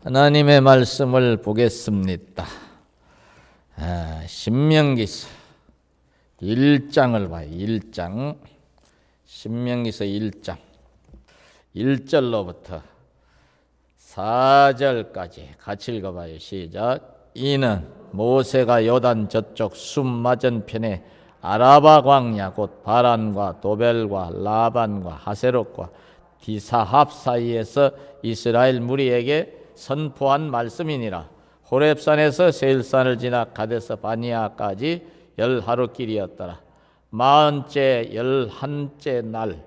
하나님의 말씀을 보겠습니다. 신명기서 1장을 봐요. 1장. 신명기서 1장 1절로부터 4절까지 같이 읽어봐요. 시작. 이는 모세가 요단 저쪽 숨 맞은편에 아라바 광야 곧 바란과 도벨과 라반과 하세롯과 디사합 사이에서 이스라엘 무리에게 선포한 말씀이니라. 호렙산에서 세일산을 지나 가데스 바니아까지 10하루길이었더라. 40째 11째 날,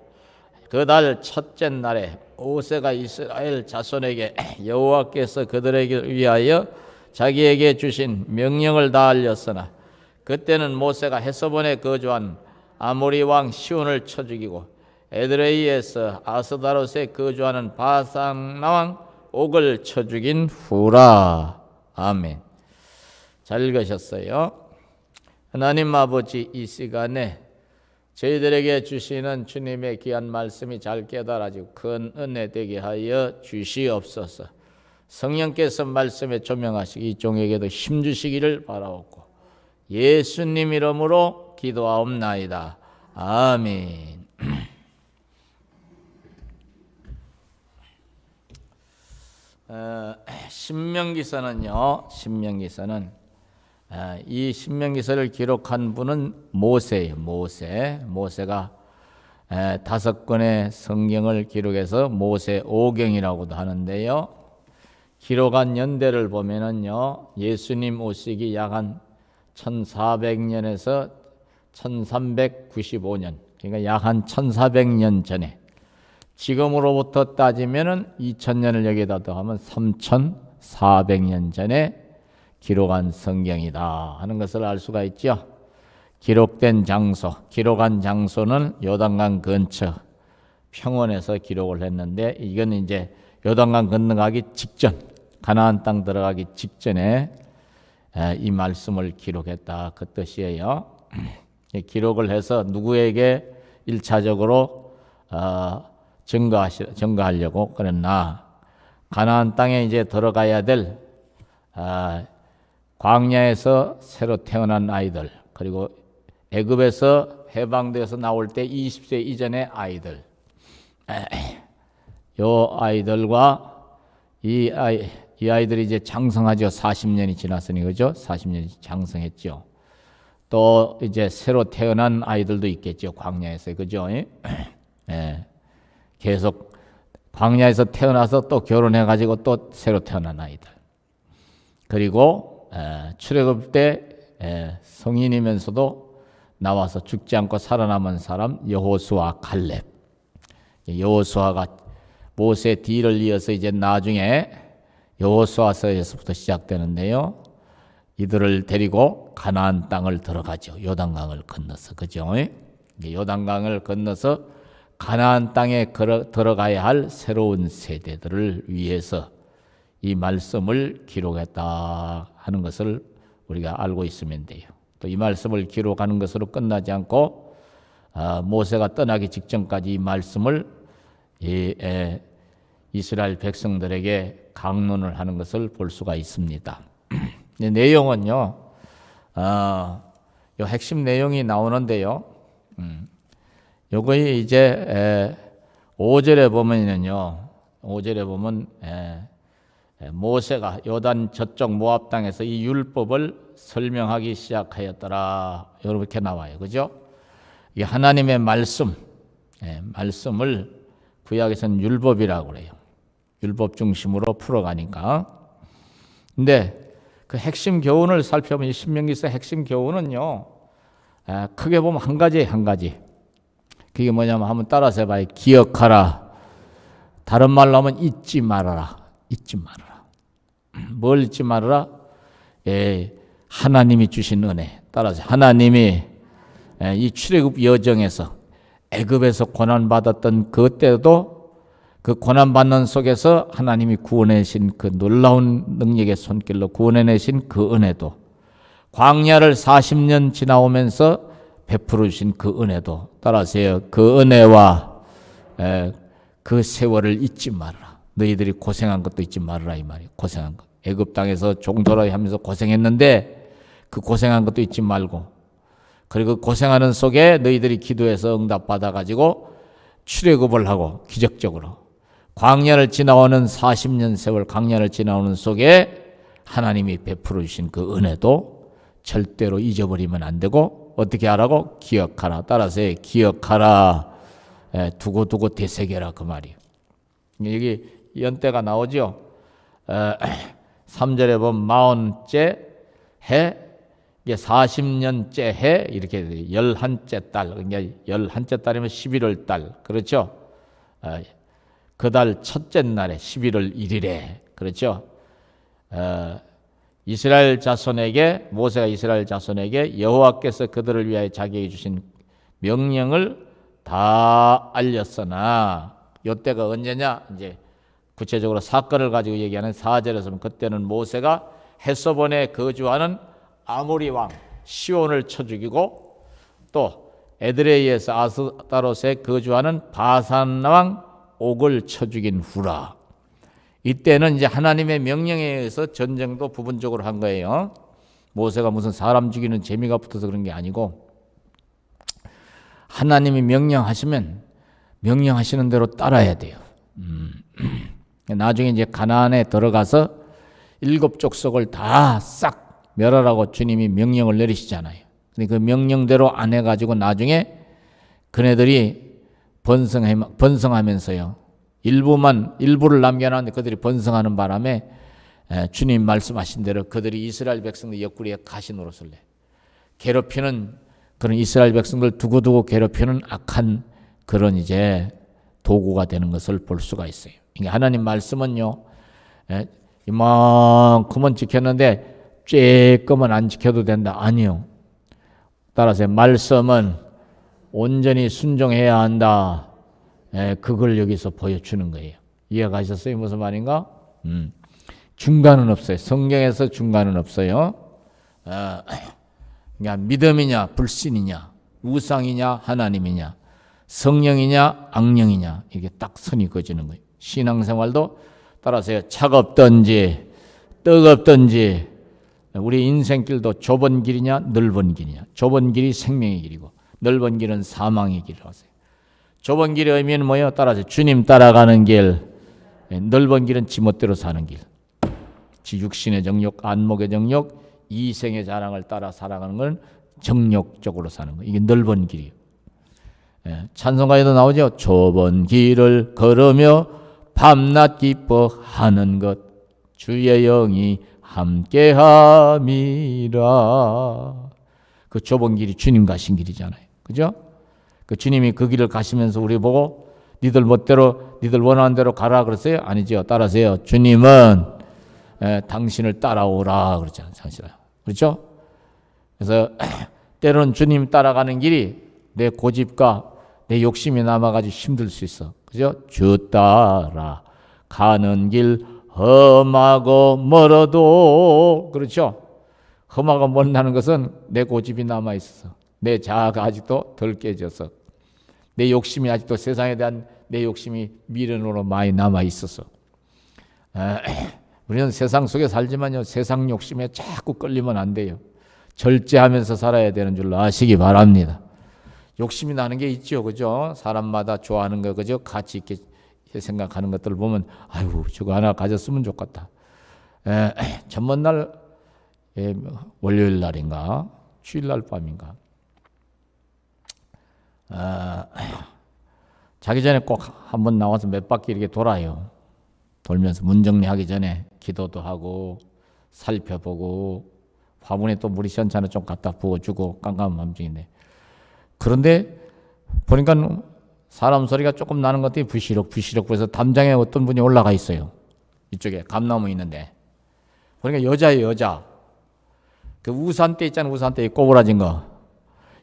그 달 첫째 날에 모세가 이스라엘 자손에게 여호와께서 그들에게 위하여 자기에게 주신 명령을 다 알렸으나 그때는 모세가 헤스본에 거주한 아모리 왕 시온을 쳐 죽이고 에드레이에서 아스다롯에 거주하는 바산 왕 옥을 쳐 죽인 후라. 아멘. 잘 읽으셨어요? 하나님 아버지, 이 시간에 저희들에게 주시는 주님의 귀한 말씀이 잘 깨달아지고 큰 은혜 되게 하여 주시옵소서. 성령께서 말씀에 조명하시기 이 종에게도 힘주시기를 바라옵고 예수님 이름으로 기도하옵나이다. 아멘. 신명기서는요. 이 신명기서를 기록한 분은 모세예요. 모세가 5권의 성경을 기록해서 모세오경이라고도 하는데요. 기록한 연대를 보면은요, 예수님 오시기 약 한 1400년에서 1395년, 그러니까 약 한 1400년 전에, 지금으로부터 따지면은 2000년을 여기다 더하면 3400년 전에 기록한 성경이다 하는 것을 알 수가 있죠. 기록된 장소, 기록한 장소는 요단강 근처 평원에서 기록을 했는데, 이건 이제 요단강 건너가기 직전, 가나안 땅 들어가기 직전에 이 말씀을 기록했다, 그 뜻이에요. 기록을 해서 누구에게 1차적으로 증거하려고 그랬나? 가나안 땅에 이제 들어가야 될 광야에서 새로 태어난 아이들, 그리고 애굽에서 해방되어서 나올 때 20세 이전의 아이들, 요 아이들과 이 아이들이 이제 장성하죠. 40년이 지났으니, 그죠? 40년이 장성했죠. 또 이제 새로 태어난 아이들도 있겠죠. 광야에서, 그죠? 계속 광야에서 태어나서 또 결혼해가지고 또 새로 태어난 아이들. 그리고 출애굽 때 성인이면서도 나와서 죽지 않고 살아남은 사람 여호수아, 갈렙. 여호수아가 모세 뒤를 이어서 이제 나중에 여호수아서에서부터 시작되는데요. 이들을 데리고 가나안 땅을 들어가죠. 요단강을 건너서, 그죠? 요단강을 건너서 가나안 땅에 들어가야 할 새로운 세대들을 위해서 이 말씀을 기록했다 하는 것을 우리가 알고 있으면 돼요. 또 이 말씀을 기록하는 것으로 끝나지 않고 모세가 떠나기 직전까지 이 말씀을 이스라엘 백성들에게 강론을 하는 것을 볼 수가 있습니다. 내용은요, 요 핵심 내용이 나오는데요. 요거에 이제 5절에 보면은요, 5절에 보면 모세가 요단 저쪽 모압 땅에서 이 율법을 설명하기 시작하였더라, 이렇게 나와요, 그죠? 이게 하나님의 말씀을 구약에서는 율법이라고 그래요. 율법 중심으로 풀어가니까. 근데 그 핵심 교훈을 살펴보면 이 신명기서 핵심 교훈은요, 크게 보면 한 가지. 그게 뭐냐면 한번 따라서 해봐요. 기억하라. 다른 말로 하면 잊지 말아라. 뭘 잊지 말아라? 하나님이 주신 은혜. 따라서 하나님이 이 출애굽 여정에서 애굽에서 고난받았던 그때도 그 고난받는 속에서 하나님이 구원해내신 그 놀라운 능력의 손길로 구원해내신 그 은혜도, 광야를 40년 지나오면서 베풀어 주신 그 은혜도, 따라서요, 그 은혜와 그 세월을 잊지 말아라. 너희들이 고생한 것도 잊지 말아라 이 말이에요. 고생한 것. 애굽 땅에서 종살이 하면서 고생했는데 그 고생한 것도 잊지 말고, 그리고 고생하는 속에 너희들이 기도해서 응답받아 가지고 출애굽을 하고 기적적으로 광야를 지나오는 40년 세월 광야를 지나오는 속에 하나님이 베풀어 주신 그 은혜도 절대로 잊어버리면 안 되고 어떻게 하라고? 기억하라. 따라서 기억하라. 두고두고 되새겨라 그 말이에요. 여기 연대가 나오죠. 3절에 보면 40째 해, 이게 40년째 해 이렇게 돼요. 11째 달. 그러니까 11째 달이면 11월 달. 그렇죠? 그 달 첫째 날에 11월 1일에 그렇죠? 이스라엘 자손에게, 모세가 이스라엘 자손에게 여호와께서 그들을 위하여 자기에게 주신 명령을 다 알렸으나, 이때가 언제냐? 이제 구체적으로 사건을 가지고 얘기하는 4절에서 보면 그때는 모세가 헤스본에 거주하는 아모리 왕 시온을 쳐 죽이고, 또 에드레이에서 아스타롯에 거주하는 바산 왕 옥을 쳐 죽인 후라. 이때는 이제 하나님의 명령에 의해서 전쟁도 부분적으로 한 거예요. 모세가 무슨 사람 죽이는 재미가 붙어서 그런 게 아니고, 하나님이 명령하시면 명령하시는 대로 따라야 돼요. 나중에 이제 가나안에 들어가서 7족속을 다 싹 멸하라고 주님이 명령을 내리시잖아요. 근데 그 명령대로 안 해가지고 나중에 그네들이 번성하면서요. 일부를 남겨놨는데 그들이 번성하는 바람에 주님 말씀하신 대로 그들이 이스라엘 백성들 옆구리에 가시 노릇을 내. 괴롭히는, 그런 이스라엘 백성들 두고두고 괴롭히는 악한 그런 이제 도구가 되는 것을 볼 수가 있어요. 그러니까 하나님 말씀은요, 이만큼은 지켰는데 쬐끔은 안 지켜도 된다. 아니요. 따라서 말씀은 온전히 순종해야 한다. 그걸 여기서 보여주는 거예요. 이해가셨어요? 무슨 말인가? 중간은 없어요. 성경에서 중간은 없어요. 그러니까 믿음이냐 불신이냐, 우상이냐 하나님이냐, 성령이냐 악령이냐, 이게 딱 선이 그어지는 거예요. 신앙생활도 따라서요, 차갑든지 뜨겁든지 우리 인생길도 좁은 길이냐 넓은 길이냐. 좁은 길이 생명의 길이고 넓은 길은 사망의 길이라고 하세요. 좁은 길의 의미는 뭐예요? 따라서 주님 따라가는 길, 넓은 길은 지멋대로 사는 길. 지 육신의 정욕, 안목의 정욕, 이생의 자랑을 따라 살아가는 건 정욕적으로 사는 거. 이게 넓은 길이에요. 찬송가에도 나오죠. 좁은 길을 걸으며 밤낮 기뻐하는 것, 주의 영이 함께함이라. 그 좁은 길이 주님 가신 길이잖아요. 그죠? 그 주님이 그 길을 가시면서 우리 보고 니들 멋대로, 니들 원하는 대로 가라 그랬어요? 아니죠. 따라서요. 주님은 당신을 따라오라 그랬잖아요. 그렇죠? 그래서 때로는 주님 따라가는 길이 내 고집과 내 욕심이 남아가지고 힘들 수 있어. 그죠? 주 따라 가는 길 험하고 멀어도, 그렇죠? 험하고 멀다는 것은 내 고집이 남아 있어서, 내 자아가 아직도 덜 깨져서, 내 욕심이 아직도 세상에 대한 내 욕심이 미련으로 많이 남아 있어서, 우리는 세상 속에 살지만요, 세상 욕심에 자꾸 끌리면 안 돼요. 절제하면서 살아야 되는 줄로 아시기 바랍니다. 욕심이 나는 게 있죠, 그죠? 사람마다 좋아하는 거, 그죠? 가치 있게 생각하는 것들을 보면, 아이고, 저거 하나 가졌으면 좋겠다. 전번날, 월요일 날인가? 주일날 밤인가? 자기 전에 꼭 한번 나와서 몇 바퀴 이렇게 돌아요. 돌면서 문 정리하기 전에 기도도 하고, 살펴보고, 화분에 또 물이 시원찮아 좀 갖다 부어주고, 깜깜한 밤중인데. 그런데 보니까 사람 소리가 조금 나는 것들이 부시럭부시럭 그래서 담장에 어떤 분이 올라가 있어요. 이쪽에 감나무 있는데. 그러니까 여자예요, 여자. 그 우산대 있잖아요, 우산대 꼬부라진 거.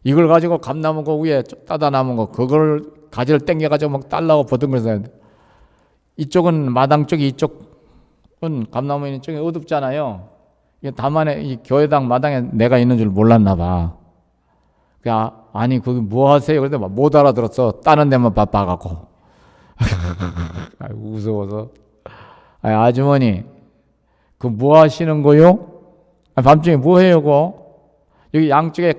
이걸 가지고 감나무 그 위에 따다 남은 거, 그걸 가지를 당겨가지고 막 딸라고 버둥거려서. 이쪽은 마당 쪽이, 이쪽은 감나무 있는 쪽이 어둡잖아요. 이게 다만에 이 교회당 마당에 내가 있는 줄 몰랐나 봐. 아니 거기 뭐 하세요? 그런데 못 알아들었어. 따는 데만 바빠갖고. 무서워서. 아주머니, 그 뭐 하시는 거요? 밤중에 뭐 해요, 그거? 여기 양쪽에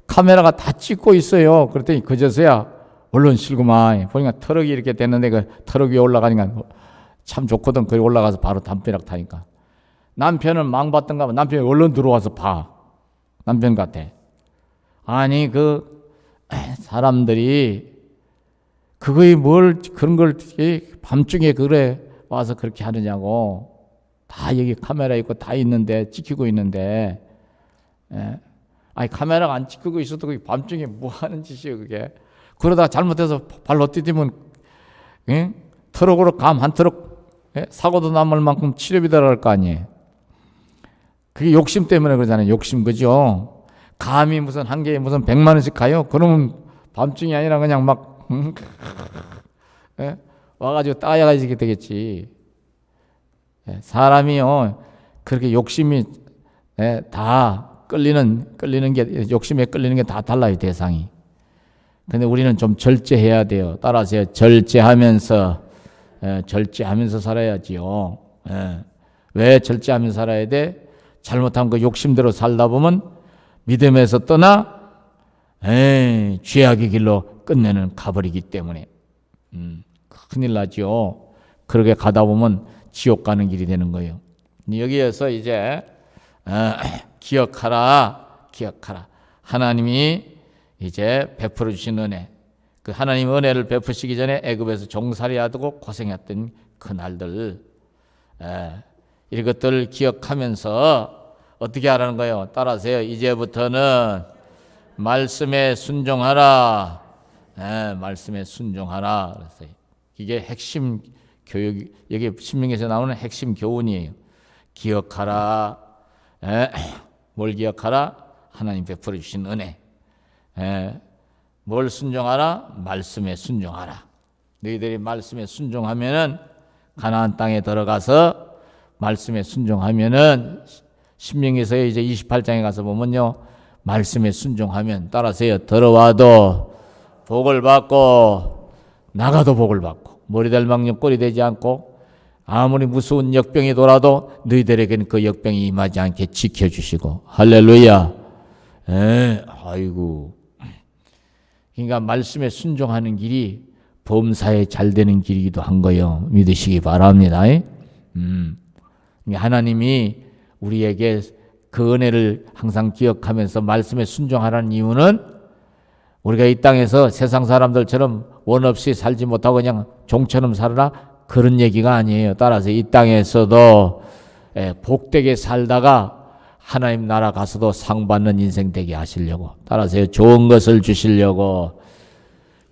카메라가 다 찍고 있어요. 그랬더니 그제서야 얼른 실구만. 보니까 트럭이 이렇게 됐는데 그 트럭 위에 올라가니까 참 좋거든. 거기 올라가서 바로 담벼락 타니까. 남편은 망봤던가 봐. 남편이 얼른 들어와서 봐. 남편 같아. 아니, 그 사람들이 그거에 뭘 그런 걸 밤중에 그래 와서 그렇게 하느냐고. 다 여기 카메라 있고 다 있는데, 찍히고 있는데, 예. 아니 카메라가 안 찍히고 있어도 그게 밤중에 뭐 하는 짓이에요 그게. 그러다가 잘못해서 발로 디디면, 예? 트럭으로 감 한 트럭, 예? 사고도 남을 만큼 치료비 들어갈 거 아니에요. 그게 욕심 때문에 그러잖아요. 욕심, 그죠? 감이 무슨 한 개에 무슨 100만 원씩 가요? 그러면 밤중이 아니라 그냥 막 예? 와가지고 따야가지게 되겠지. 예? 사람이요 그렇게 욕심이, 예? 다 끌리는 게, 욕심에 끌리는 게 다 달라요, 대상이. 근데 우리는 좀 절제해야 돼요. 따라서 절제하면서, 예, 절제하면서 살아야지요. 예. 왜 절제하면서 살아야 돼? 잘못한 그 욕심대로 살다 보면 믿음에서 떠나 죄악의 길로 끝내는 가버리기 때문에 큰일 나죠. 그렇게 가다 보면 지옥 가는 길이 되는 거예요. 여기에서 이제 기억하라. 하나님이 이제 베풀어 주신 은혜, 그 하나님 은혜를 베푸시기 전에 애굽에서 종살이하고 고생했던 그 날들, 이것들을 기억하면서 어떻게 하라는 거예요? 따라하세요. 이제부터는 말씀에 순종하라. 말씀에 순종하라. 그랬어요. 이게 핵심 교육, 여기 신명기에서 나오는 핵심 교훈이에요. 기억하라. 뭘 기억하라? 하나님 베풀어 주신 은혜. 뭘 순종하라? 말씀에 순종하라. 너희들이 말씀에 순종하면은 가나안 땅에 들어가서 말씀에 순종하면은, 신명기에서 이제 28장에 가서 보면요, 말씀에 순종하면, 따라서요, 들어와도 복을 받고 나가도 복을 받고 머리 될 망령 꼴이 되지 않고 아무리 무서운 역병이 돌아도 너희들에게는 그 역병이 임하지 않게 지켜주시고. 할렐루야. 아이고. 그러니까 말씀에 순종하는 길이 범사에 잘 되는 길이기도 한 거예요. 믿으시기 바랍니다. 하나님이 우리에게 그 은혜를 항상 기억하면서 말씀에 순종하라는 이유는, 우리가 이 땅에서 세상 사람들처럼 원 없이 살지 못하고 그냥 종처럼 살아라, 그런 얘기가 아니에요. 따라서 이 땅에서도 복되게 살다가 하나님 나라 가서도 상 받는 인생 되게 하시려고, 따라서 좋은 것을 주시려고.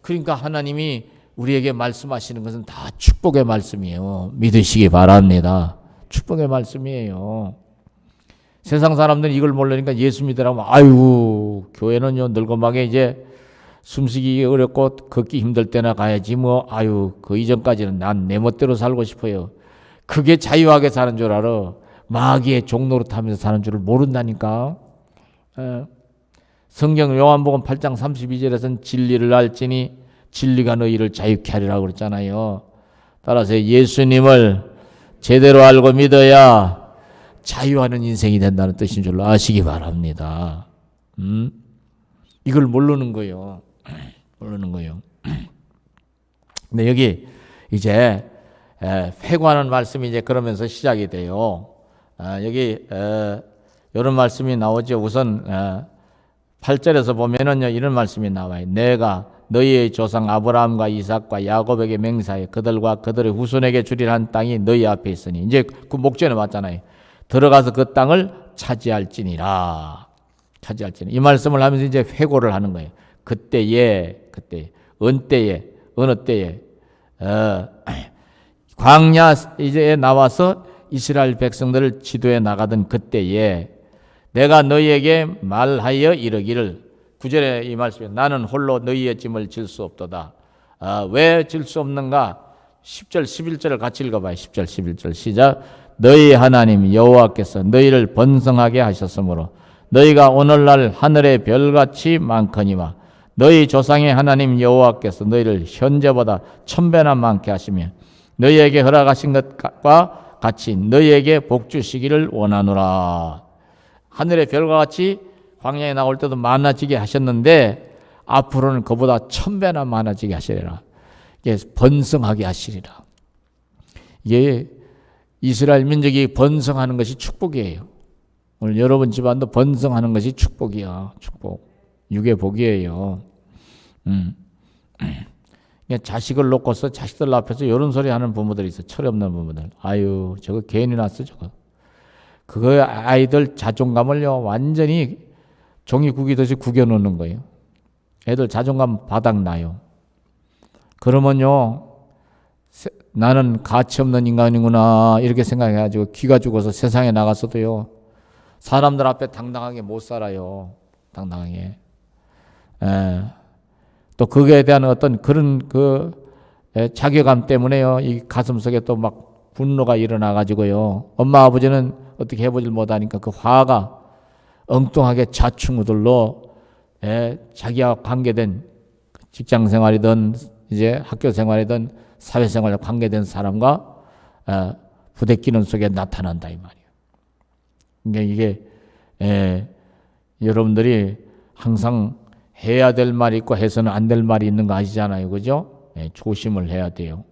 그러니까 하나님이 우리에게 말씀하시는 것은 다 축복의 말씀이에요. 믿으시기 바랍니다. 축복의 말씀이에요. 세상 사람들은 이걸 모르니까 예수 믿으라고, 아이고 교회는요 늙어막에 이제 숨쉬기 어렵고 걷기 힘들 때나 가야지 뭐, 아유 그 이전까지는 난 내 멋대로 살고 싶어요. 그게 자유하게 사는 줄 알아. 마귀의 종노릇하면서 사는 줄을 모른다니까. 성경 요한복음 8장 32절에서는 진리를 알지니 진리가 너희를 자유케 하리라고 그랬잖아요. 따라서 예수님을 제대로 알고 믿어야 자유하는 인생이 된다는 뜻인 줄로 아시기 바랍니다. 이걸 모르는 거예요. 모르는 거예요. 근데 여기 이제 회고하는 말씀이 이제 그러면서 시작이 돼요. 여기 이런 말씀이 나오죠. 우선 8절에서 보면은요, 이런 말씀이 나와요. 내가 너희의 조상 아브라함과 이삭과 야곱에게 맹세하여 그들과 그들의 후손에게 주리란 땅이 너희 앞에 있으니, 이제 그 목전에 왔잖아요. 들어가서 그 땅을 차지할지니라. 이 말씀을 하면서 이제 회고를 하는 거예요. 그때 어느 때에 광야 이제 나와서 이스라엘 백성들을 지도해 나가던 그때에 내가 너희에게 말하여 이르기를, 9절에 이 말씀에 나는 홀로 너희의 짐을 질 수 없도다. 왜 질 수 없는가? 10절 11절을 같이 읽어봐요. 10절 11절 시작. 너희 하나님 여호와께서 너희를 번성하게 하셨으므로 너희가 오늘날 하늘의 별같이 많거니와 너희 조상의 하나님 여호와께서 너희를 현재보다 1000배나 많게 하시며 너희에게 허락하신 것과 같이 너희에게 복 주시기를 원하노라. 하늘의 별과 같이 광야에 나올 때도 많아지게 하셨는데 앞으로는 그보다 1000배나 많아지게 하시리라. 이게 번성하게 하시리라. 이게 이스라엘 민족이 번성하는 것이 축복이에요. 오늘 여러분 집안도 번성하는 것이 축복이야. 축복. 육의 복이에요. 자식을 놓고서 자식들 앞에서 이런 소리 하는 부모들이 있어. 철없는 부모들. 아유, 저거 괜히 났어, 저거. 그거 아이들 자존감을요, 완전히 종이 구기듯이 구겨놓는 거예요. 애들 자존감 바닥나요. 그러면요, 나는 가치 없는 인간이구나, 이렇게 생각해가지고 기가 죽어서 세상에 나갔어도요, 사람들 앞에 당당하게 못 살아요. 당당하게. 또 거기에 대한 어떤 그런 자괴감 때문에요, 이 가슴 속에 또 막 분노가 일어나가지고요, 엄마 아버지는 어떻게 해보질 못하니까 그 화가 엉뚱하게 자충우들로 자기와 관계된 직장 생활이든 이제 학교 생활이든 사회 생활에 관계된 사람과 부대끼는 속에 나타난다 이 말이에요. 그러니까 이게 여러분들이 항상 해야 될 말이 있고 해서는 안 될 말이 있는 거 아시잖아요, 그죠? 조심을 해야 돼요.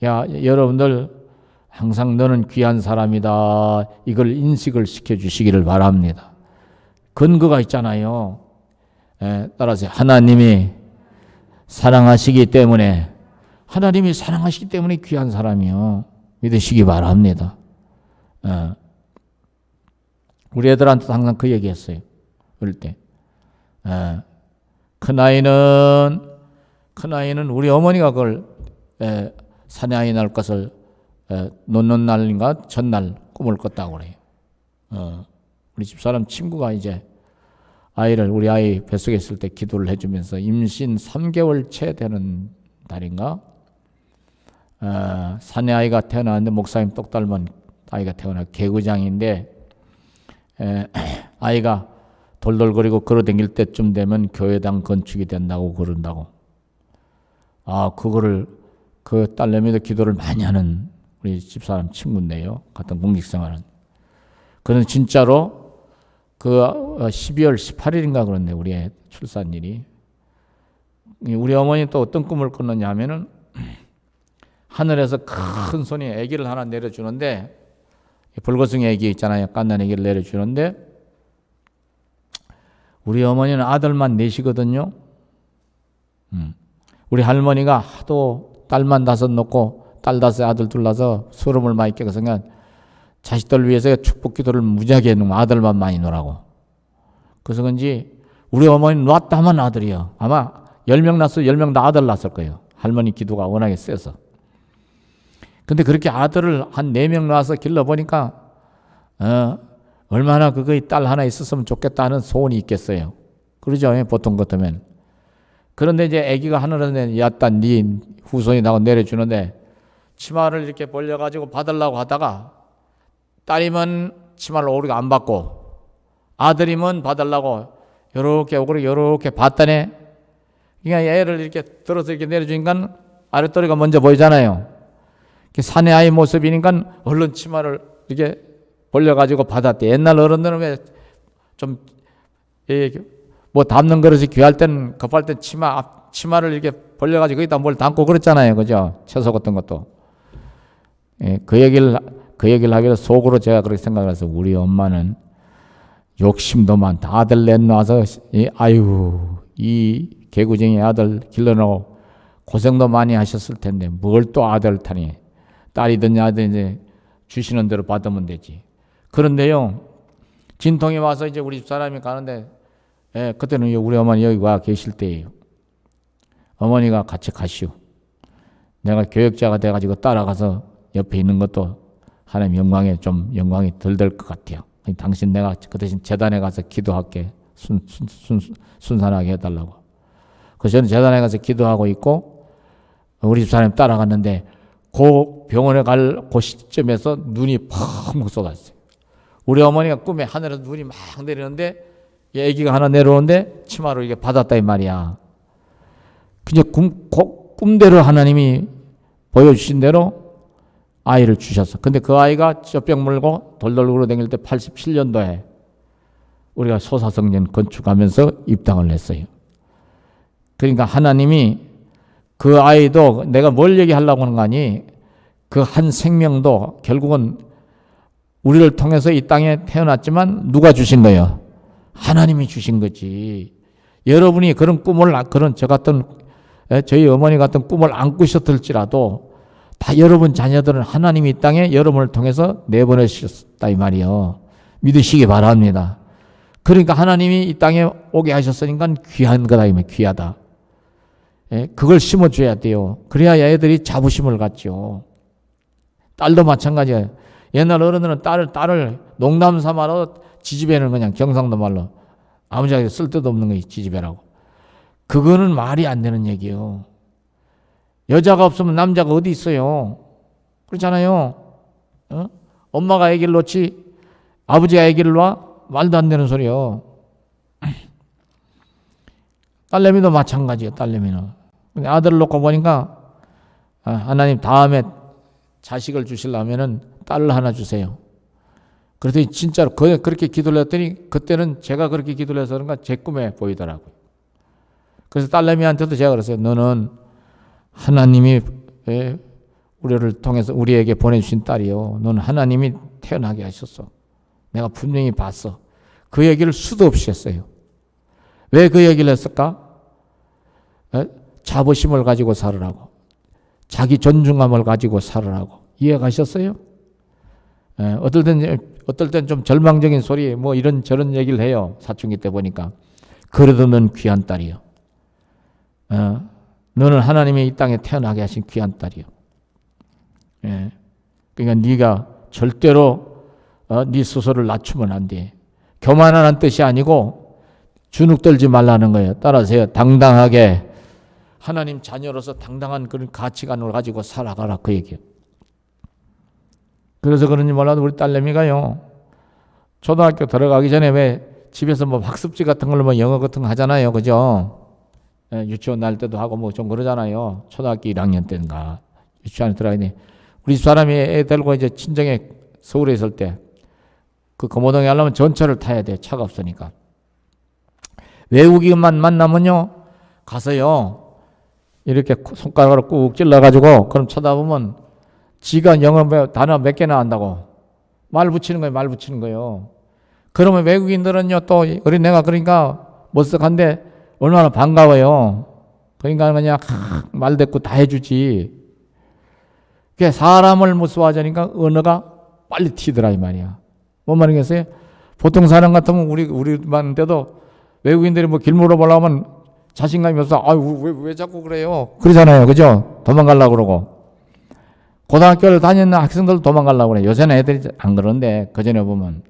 야, 여러분들 항상 너는 귀한 사람이다, 이걸 인식을 시켜주시기를 바랍니다. 근거가 있잖아요. 따라서 하나님이 사랑하시기 때문에 귀한 사람이요, 믿으시기 바랍니다. 우리 애들한테도 항상 그 얘기했어요. 어릴 때. 큰아이는 우리 어머니가 그걸 사냥이 날 것을 놓는 날인가 전날 꿈을 꿨다고 그래요. 우리 집사람 친구가 이제 우리 아이 뱃속에 있을 때 기도를 해주면서 임신 3개월 채 되는 달인가 사내 아이가 태어났는데 목사님 똑 닮은 아이가 태어나 개구장인데 아이가 돌돌거리고 걸어다닐 때쯤 되면 교회당 건축이 된다고 그런다고. 그거를 그 딸내미도 기도를 많이 하는 우리 집사람 친구인데요. 같은 공직생활은. 그는 진짜로 그 12월 18일인가 그런데 우리 출산일이. 우리 어머니 또 어떤 꿈을 꿨느냐 하면은 하늘에서 큰 손이 아기를 하나 내려주는데, 불거숭이 아기 있잖아요. 깐난 아기를 내려주는데 우리 어머니는 아들만 넷이거든요. 우리 할머니가 하도 딸만 5 놓고 딸 5 아들 2 낳아서 소름을 많이 깨서 그냥 자식들 위해서 축복 기도를 무지하게 해놓으면 아들만 많이 놓으라고. 그래서 그런지 우리 어머니는 놨다 하면 아들이요. 아마 10명 낳았어 10명 다 아들 낳았을 거예요. 할머니 기도가 워낙에 세서. 근데 그렇게 아들을 한 4명 낳아서 길러보니까 얼마나 그거의 딸 하나 있었으면 좋겠다는 소원이 있겠어요. 그러죠, 보통 같으면. 그런데 이제 아기가 하늘에 야따 네 후손이 나고 내려주는데 치마를 이렇게 벌려가지고 받으려고 하다가 딸이면 치마를 오르게 안 받고 아들이면 받으려고 요렇게 오그리 요렇게 받다네. 그러니까 애를 이렇게 들어서 이렇게 내려주니까 아랫도리가 먼저 보이잖아요. 사내 아이 모습이니까 얼른 치마를 이렇게 벌려가지고 받았대. 옛날 어른들은 왜 좀 뭐 담는 그릇이 귀할 때는 급할 때 치마를 이렇게 벌려가지고 거기다 뭘 담고 그랬잖아요, 그죠? 채소 같은 것도. 그 얘기를 하길래 속으로 제가 그렇게 생각을 해서 우리 엄마는 욕심도 많다. 아들 내놔서 아유 이 개구쟁이 아들 길러놓고 고생도 많이 하셨을 텐데 뭘 또 아들 타니. 딸이든 아들이든 주시는 대로 받으면 되지. 그런데요, 진통이 와서 이제 우리 집사람이 가는데, 그때는 우리 어머니 여기 와 계실 때예요. 어머니가 같이 가시오. 내가 교역자가 돼가지고 따라가서 옆에 있는 것도 하나님 영광이 덜 될 것 같아요. 당신 내가 그 대신 재단에 가서 기도할게. 순산하게 해달라고. 그래서 저는 재단에 가서 기도하고 있고, 우리 집사람이 따라갔는데, 그 병원에 갈 그 시점에서 눈이 펑 쏟았어요. 우리 어머니가 꿈에 하늘에서 눈이 막 내리는데 이 아기가 하나 내려오는데 치마로 이게 받았다 이 말이야. 그냥 꿈대로 하나님이 보여주신 대로 아이를 주셨어. 근데 그 아이가 젖병 물고 돌돌 굴어 다닐 때 87년도에 우리가 소사성전 건축하면서 입당을 했어요. 그러니까 하나님이 그 아이도 내가 뭘 얘기하려고 하는 거 아니, 그 한 생명도 결국은 우리를 통해서 이 땅에 태어났지만 누가 주신 거예요? 하나님이 주신 거지. 여러분이 그런 꿈을, 그런 저 같은, 저희 어머니 같은 꿈을 안 꾸셨을지라도 다 여러분 자녀들은 하나님이 이 땅에 여러분을 통해서 내보내셨다 이 말이요. 믿으시기 바랍니다. 그러니까 하나님이 이 땅에 오게 하셨으니까 귀한 거다 이 말, 귀하다. 그걸 심어줘야 돼요. 그래야 애들이 자부심을 갖죠. 딸도 마찬가지예요. 옛날 어른들은 딸을 농담 삼아로 지지배는 그냥 경상도 말로 아무짝에 쓸데도 없는 거 지지배라고. 그거는 말이 안 되는 얘기예요. 여자가 없으면 남자가 어디 있어요? 그렇잖아요. 엄마가 아기를 놓지 아버지가 아기를 놔? 말도 안 되는 소리요. 딸내미도 마찬가지예요. 딸내미는. 아들을 놓고 보니까 하나님 다음에 자식을 주시려면은 딸을 하나 주세요. 그랬더니 진짜로 그렇게 기도를 했더니 그때는 제가 그렇게 기도를 해서 그런가 제 꿈에 보이더라고요. 그래서 딸내미한테도 제가 그랬어요. 너는 하나님이 우리를 통해서 우리에게 보내주신 딸이요. 너는 하나님이 태어나게 하셨어. 내가 분명히 봤어. 그 얘기를 수도 없이 했어요. 왜 그 얘기를 했을까? 자부심을 가지고 살으라고. 자기 존중감을 가지고 살으라고. 이해가셨어요? 어떨 땐 좀 절망적인 소리, 뭐 이런 저런 얘기를 해요. 사춘기 때 보니까. 그래도 넌 귀한 딸이요. 너는 하나님이 이 땅에 태어나게 하신 귀한 딸이요. 그러니까 네가 절대로 네 스스로를 낮추면 안 돼. 교만하는 뜻이 아니고 주눅 들지 말라는 거예요. 따라서요. 당당하게 하나님 자녀로서 당당한 그런 가치관을 가지고 살아가라 그 얘기예요. 그래서 그런지 몰라도 우리 딸내미가요. 초등학교 들어가기 전에 왜 집에서 뭐 학습지 같은 걸로 뭐 영어 같은 거 하잖아요. 그죠? 유치원 날 때도 하고 뭐 좀 그러잖아요. 초등학교 1학년 때인가. 유치원에 들어가니 우리 집 사람이 애 데리고 이제 친정에 서울에 있을 때 그 금호동에 가려면 전철을 타야 돼. 차가 없으니까. 외국인만 만나면요. 가서요. 이렇게 손가락으로 꾹 찔러가지고 그럼 쳐다보면 지가 영어 단어 몇 개나 한다고 말 붙이는 거예요. 말 붙이는 거예요. 그러면 외국인들은요. 또 어린애가 그러니까 멋쩍한데 얼마나 반가워요. 그러니까 그냥 말 대꾸 다 해주지. 그게 사람을 무서워하자니까 언어가 빨리 튀더라 이 말이야. 뭔 말이겠어요? 보통 사람 같으면 우리만 때도 외국인들이 뭐 길 물어보려면 자신감이 없어. 왜 자꾸 그래요? 그러잖아요. 그죠? 도망가려고 그러고. 고등학교를 다니는 학생들도 도망가려고 그래. 요새는 애들이 안 그러는데 그전에 보면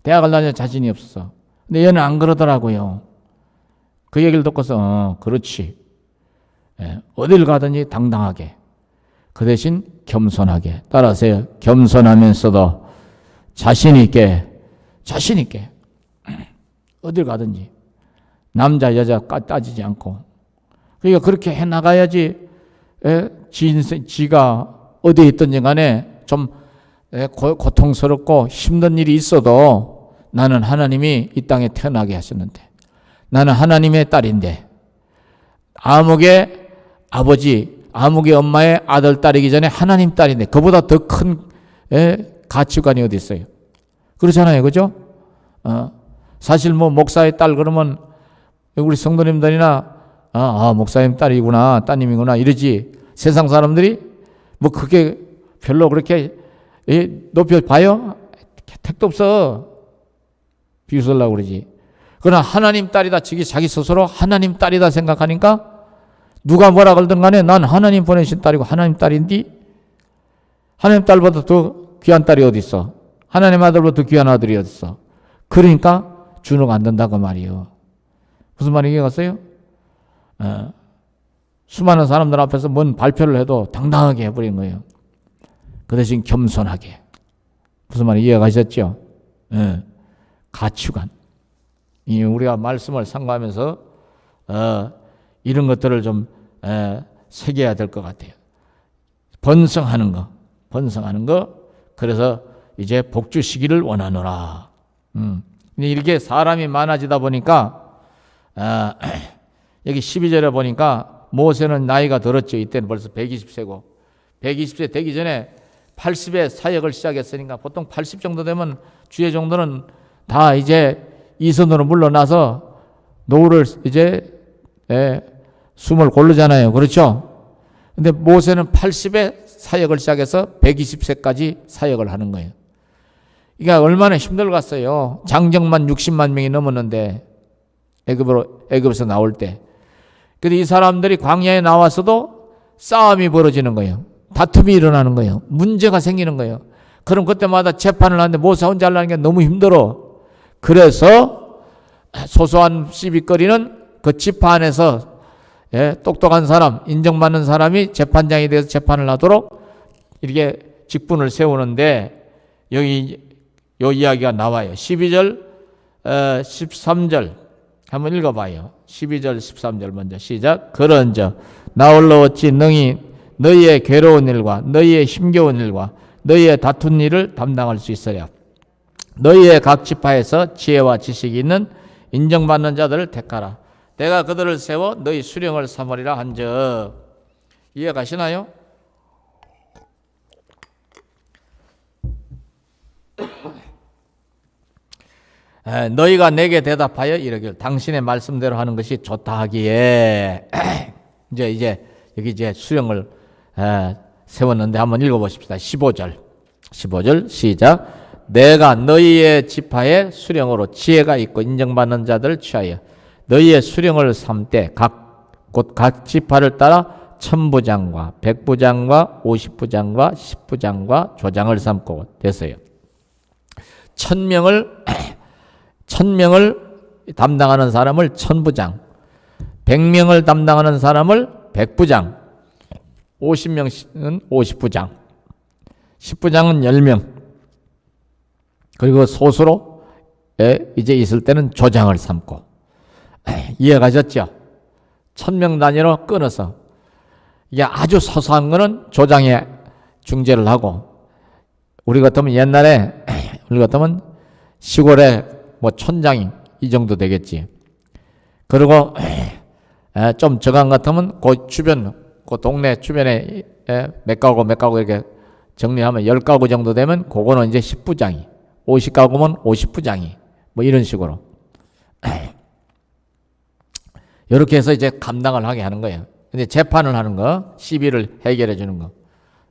대학을 다니는 자신이 없었어. 근데 얘는 안 그러더라고요. 그 얘기를 듣고서 그렇지. 어딜 가든지 당당하게. 그 대신 겸손하게. 따라서요. 겸손하면서도 자신 있게 어딜 가든지 남자 여자 따지지 않고 그러니까 그렇게 해나가야지 지가 어디에 있든지 간에 좀 고통스럽고 힘든 일이 있어도 나는 하나님이 이 땅에 태어나게 하셨는데 나는 하나님의 딸인데 아무개 아버지 아무개 엄마의 아들 딸이기 전에 하나님 딸인데 그보다 더 큰 가치관이 어디 있어요? 그렇잖아요. 그죠? 사실 뭐 목사의 딸 그러면 우리 성도님들이나 목사님 딸이구나 따님이구나 이러지 세상 사람들이 뭐 그게 별로 그렇게 높여봐요? 택도 없어. 비웃으려고 그러지. 그러나 하나님 딸이다 자기 스스로 하나님 딸이다 생각하니까 누가 뭐라 그러든 간에 난 하나님 보내신 딸이고 하나님 딸인데 하나님 딸보다 더 귀한 딸이 어디 있어? 하나님 아들보다 더 귀한 아들이 어디 있어? 그러니까 주눅 안 든다고 말이요. 무슨 말이겠어요? 수많은 사람들 앞에서 뭔 발표를 해도 당당하게 해버린 거예요. 그 대신 겸손하게. 무슨 말이 이해가셨죠? 가치관. 우리가 말씀을 상고하면서 이런 것들을 좀 새겨야 될 것 같아요. 번성하는 거. 번성하는 거. 그래서 이제 복주 시기를 원하노라. 근데 이렇게 사람이 많아지다 보니까 여기 12절에 보니까 모세는 나이가 들었죠. 이때는 벌써 120세고 120세 되기 전에 80에 사역을 시작했으니까 보통 80 정도 되면 주의 정도는 다 이제 이선으로 물러나서 노후를 이제 숨을 고르잖아요. 그렇죠? 근데 모세는 80에 사역을 시작해서 120세까지 사역을 하는 거예요. 그러니까 얼마나 힘들겠어요. 장정만 60만 명이 넘었는데 애굽에서 나올 때. 근데 이 사람들이 광야에 나와서도 싸움이 벌어지는 거예요. 다툼이 일어나는 거예요. 문제가 생기는 거예요. 그럼 그때마다 재판을 하는데 모세 혼자 하려는 게 너무 힘들어. 그래서 소소한 시비거리는 그 지파 안에서 똑똑한 사람, 인정받는 사람이 재판장이 돼서 재판을 하도록 이렇게 직분을 세우는데 여기 요 이야기가 나와요. 12절, 13절 한번 읽어봐요. 12절, 13절 먼저 시작. 그런즉 나홀로 어찌 능히 너희의 괴로운 일과 너희의 힘겨운 일과 너희의 다툰 일을 담당할 수 있으랴. 너희의 각 지파에서 지혜와 지식이 있는 인정받는 자들을 택하라. 내가 그들을 세워 너희 수령을 삼으리라 한즉. 이해 가시나요? 너희가 내게 대답하여 이르길 당신의 말씀대로 하는 것이 좋다 하기에 이제 여기 이제 수령을 세웠는데 한번 읽어보십시다. 15절 시작. 내가 너희의 지파의 수령으로 지혜가 있고 인정받는 자들을 취하여 너희의 수령을 삼되 곧 각 지파를 따라 천부장과 백부장과 50부장과 10부장과 조장을 삼고 됐어요. 1000명을 담당하는 사람을 천부장, 100명을 담당하는 사람을 백부장, 50명은 50부장, 10부장은 10명, 그리고 소수로 이제 있을 때는 조장을 삼고. 이해가셨죠? 1000명 단위로 끊어서 이게 아주 소소한 거는 조장에 중재를 하고, 우리 같으면 옛날에 우리 같으면 시골에 뭐 촌장이 이 정도 되겠지. 그리고 좀 저강 같으면 그 주변, 그 동네 주변에 몇 가구 이렇게 정리하면 10가구 정도 되면 그거는 이제 10부장이, 50가구면 50부장이, 뭐 이런 식으로 이렇게 해서 이제 감당을 하게 하는 거예요. 근데 재판을 하는 거, 시비를 해결해 주는 거,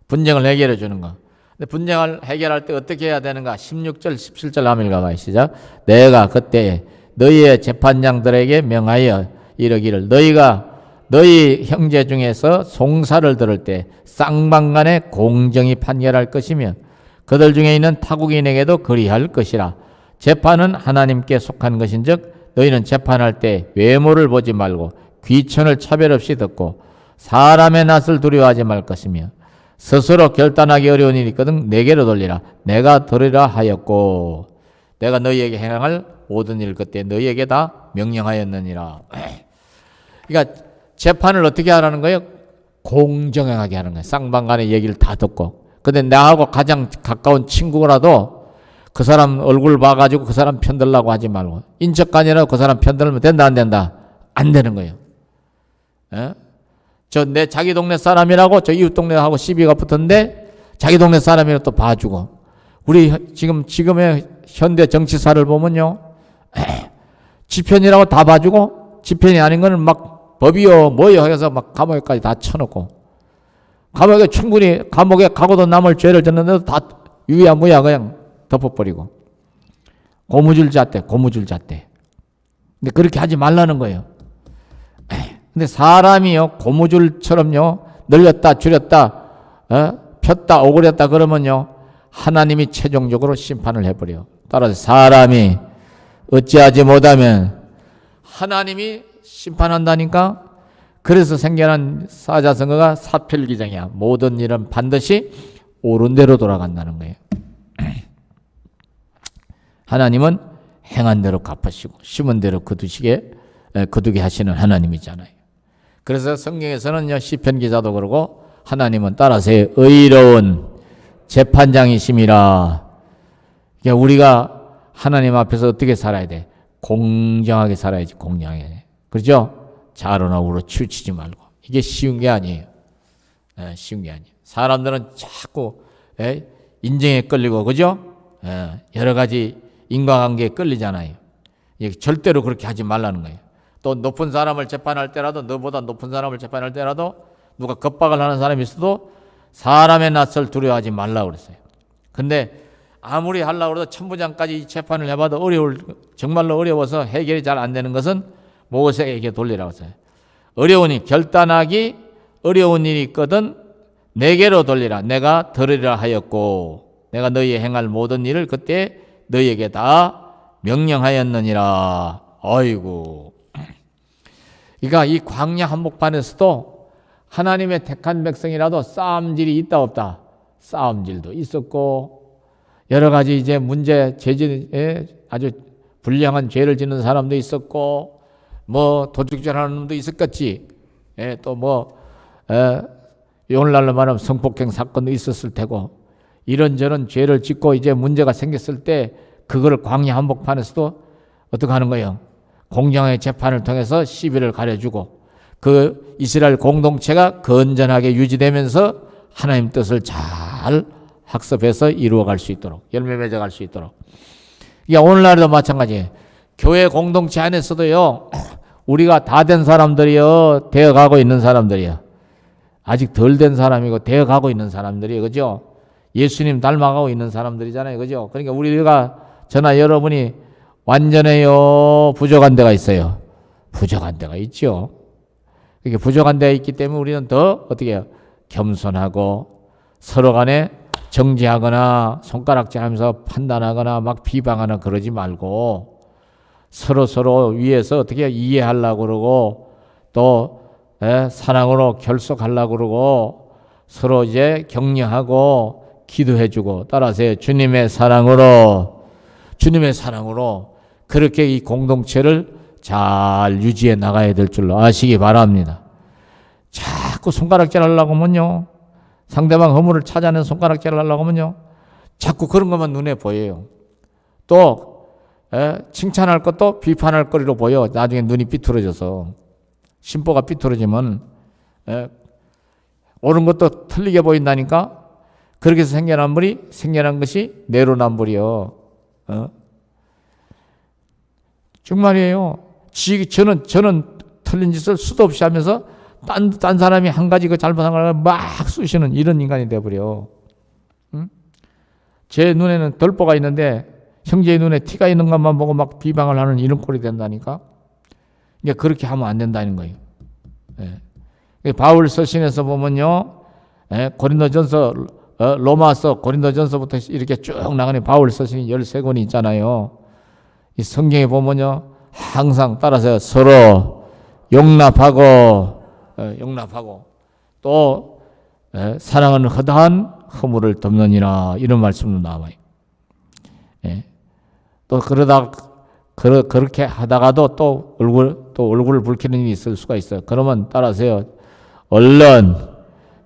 분쟁을 해결해 주는 거. 근데 분쟁을 해결할 때 어떻게 해야 되는가? 16절, 17절 한번 읽어봐요. 시작. 내가 그때 너희의 재판장들에게 명하여 이르기를 너희가 너희 형제 중에서 송사를 들을 때 쌍방간에 공정히 판결할 것이며 그들 중에 있는 타국인에게도 그리할 것이라. 재판은 하나님께 속한 것인즉 너희는 재판할 때 외모를 보지 말고 귀천을 차별 없이 듣고 사람의 낯을 두려워하지 말 것이며 스스로 결단하기 어려운 일이 있거든 내게로 돌리라. 내가 들으라 하였고 내가 너희에게 행할 모든 일 그때 너희에게 다 명령하였느니라. 그러니까 재판을 어떻게 하라는 거예요? 공정하게 하는 거예요. 쌍방간의 얘기를 다 듣고. 근데 나하고 가장 가까운 친구라도 그 사람 얼굴 봐가지고 그 사람 편들라고 하지 말고, 인척간이라도 그 사람 편들면 된다 안 된다? 안 되는 거예요. 저 내 자기 동네 사람이라고 저 이웃 동네하고 시비가 붙었는데 자기 동네 사람이라도 또 봐주고. 우리 지금의 현대 정치사를 보면요, 지편이라고 다 봐주고 지편이 아닌 거는 막 법이요 뭐요 해서 막 감옥에까지 다 쳐놓고, 감옥에 충분히 감옥에 가고도 남을 죄를 졌는데도 다 유야 무야 그냥 덮어버리고 고무줄 잣대. 근데 그렇게 하지 말라는 거예요. 근데 사람이요 고무줄처럼요 늘렸다 줄였다 폈다 오그렸다 그러면요 하나님이 최종적으로 심판을 해버려요. 따라서 사람이 어찌하지 못하면 하나님이 심판한다니까. 그래서 생겨난 사자성어가 사필기정이야. 모든 일은 반드시 옳은 대로 돌아간다는 거예요. 하나님은 행한 대로 갚으시고 심은 대로 거두게 하시는 하나님이잖아요. 그래서 성경에서는요 시편 기자도 그러고 하나님은 따라서 의로운 재판장이심이라. 그러니까 우리가 하나님 앞에서 어떻게 살아야 돼? 공정하게 살아야지. 공정하게. 그렇죠? 좌로나 우로 치우치지 말고. 이게 쉬운 게 아니에요. 쉬운 게 아니에요. 사람들은 자꾸 인정에 끌리고, 그죠? 여러 가지 인과관계에 끌리잖아요. 절대로 그렇게 하지 말라는 거예요. 또 높은 사람을 재판할 때라도, 너보다 높은 사람을 재판할 때라도 누가 겁박을 하는 사람이 있어도 사람의 낯을 두려워하지 말라고 그랬어요. 근데 아무리 하려고 해도 천부장까지 재판을 해봐도 정말로 어려워서 해결이 잘 안 되는 것은 모세에게 돌리라고 했어요. 어려우니 결단하기 어려운 일이 있거든 내게로 돌리라. 내가 들으리라 하였고 내가 너희 행할 모든 일을 그때 너희에게 다 명령하였느니라. 아이고. 그러니까 이 광야 한복판에서도 하나님의 택한 백성이라도 싸움질이 있다 없다. 싸움질도 있었고 여러 가지 이제 재질에 아주 불량한 죄를 짓는 사람도 있었고 뭐 도둑질하는 놈도 있었겠지. 또 오늘날로 말하면 성폭행 사건도 있었을 테고 이런저런 죄를 짓고 이제 문제가 생겼을 때 그거를 광야 한복판에서도 어떻게 하는 거예요? 공정의 재판을 통해서 시비를 가려주고 그 이스라엘 공동체가 건전하게 유지되면서 하나님 뜻을 잘 학습해서 이루어갈 수 있도록 열매 맺어갈 수 있도록. 그러니까 오늘날도 마찬가지예요. 교회 공동체 안에서도요. 우리가 다 된 사람들이요. 되어가고 있는 사람들이요. 아직 덜 된 사람이고 되어가고 있는 사람들이에요. 그죠? 예수님 닮아가고 있는 사람들이잖아요. 그죠? 그러니까 우리가 저나 여러분이 완전해요? 부족한 데가 있어요? 부족한 데가 있죠. 이렇게 부족한 데가 있기 때문에 우리는 더 어떻게 해요? 겸손하고 서로 간에 정죄하거나 손가락질하면서 판단하거나 막 비방하거나 그러지 말고 서로 위에서 어떻게 이해하려고 그러고 또 사랑으로 결속하려고 그러고 서로 이제 격려하고 기도해주고 따라서 주님의 사랑으로 그렇게 이 공동체를 잘 유지해 나가야 될 줄로 아시기 바랍니다. 자꾸 손가락질 하려고 하면요. 상대방 허물을 찾아낸 손가락질을 하려고 하면요. 자꾸 그런 것만 눈에 보여요. 또 칭찬할 것도 비판할 거리로 보여. 나중에 눈이 삐뚤어져서. 심보가 삐뚤어지면 옳은 것도 틀리게 보인다니까. 그렇게 해서 생겨난 것이 내로남불이요. 정말이에요. 저는 틀린 짓을 수도 없이 하면서 딴 사람이 한 가지 그 잘못한 걸 막 쑤시는 이런 인간이 되어버려. 제 눈에는 덜보가 있는데 형제의 눈에 티가 있는 것만 보고 막 비방을 하는 이런 꼴이 된다니까. 그러니까 그렇게 하면 안 된다는 거예요. 바울 서신에서 보면요. 고린도전서, 로마서, 고린도전서부터 이렇게 쭉 나가는 바울 서신이 13권이 있잖아요. 이 성경에 보면요. 항상 따라서 서로 용납하고 또 사랑은 허다한 허물을 덮느니라 이런 말씀도 나와요. 또 그렇게 하다가도 또 얼굴을 붉히는 일이 있을 수가 있어요. 그러면 따라서요. 얼른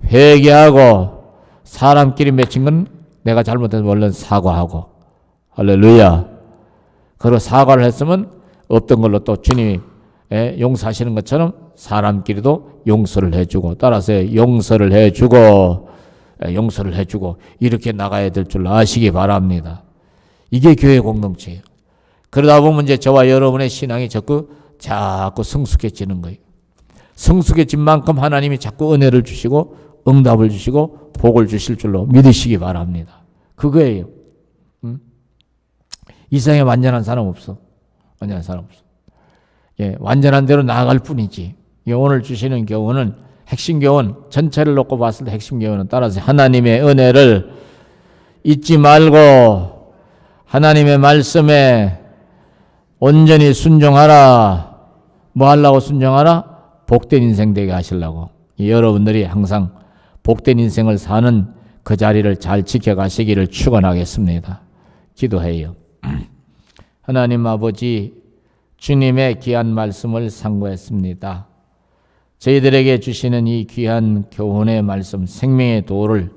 회개하고 사람끼리 맺힌 건 내가 잘못해서 얼른 사과하고 할렐루야. 그리고 사과를 했으면 없던 걸로 또 주님이 용서하시는 것처럼 사람끼리도 용서를 해주고 따라서 용서를 해주고 이렇게 나가야 될 줄 아시기 바랍니다. 이게 교회 공동체예요. 그러다 보면 이제 저와 여러분의 신앙이 자꾸 성숙해지는 거예요. 성숙해진 만큼 하나님이 자꾸 은혜를 주시고 응답을 주시고 복을 주실 줄로 믿으시기 바랍니다. 그거예요. 이 세상에 완전한 사람 없어. 완전한 대로 나아갈 뿐이지. 오늘 주시는 교훈은 핵심 교훈, 전체를 놓고 봤을 때 핵심 교훈은 따라서 하나님의 은혜를 잊지 말고 하나님의 말씀에 온전히 순종하라. 뭐 하려고 순종하라? 복된 인생 되게 하시려고. 여러분들이 항상 복된 인생을 사는 그 자리를 잘 지켜가시기를 축원하겠습니다. 기도해요. 하나님 아버지, 주님의 귀한 말씀을 상고했습니다. 저희들에게 주시는 이 귀한 교훈의 말씀, 생명의 도를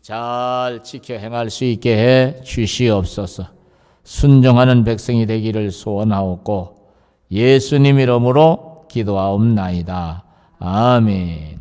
잘 지켜 행할 수 있게 해 주시옵소서. 순종하는 백성이 되기를 소원하옵고 예수님 이름으로 기도하옵나이다. 아멘.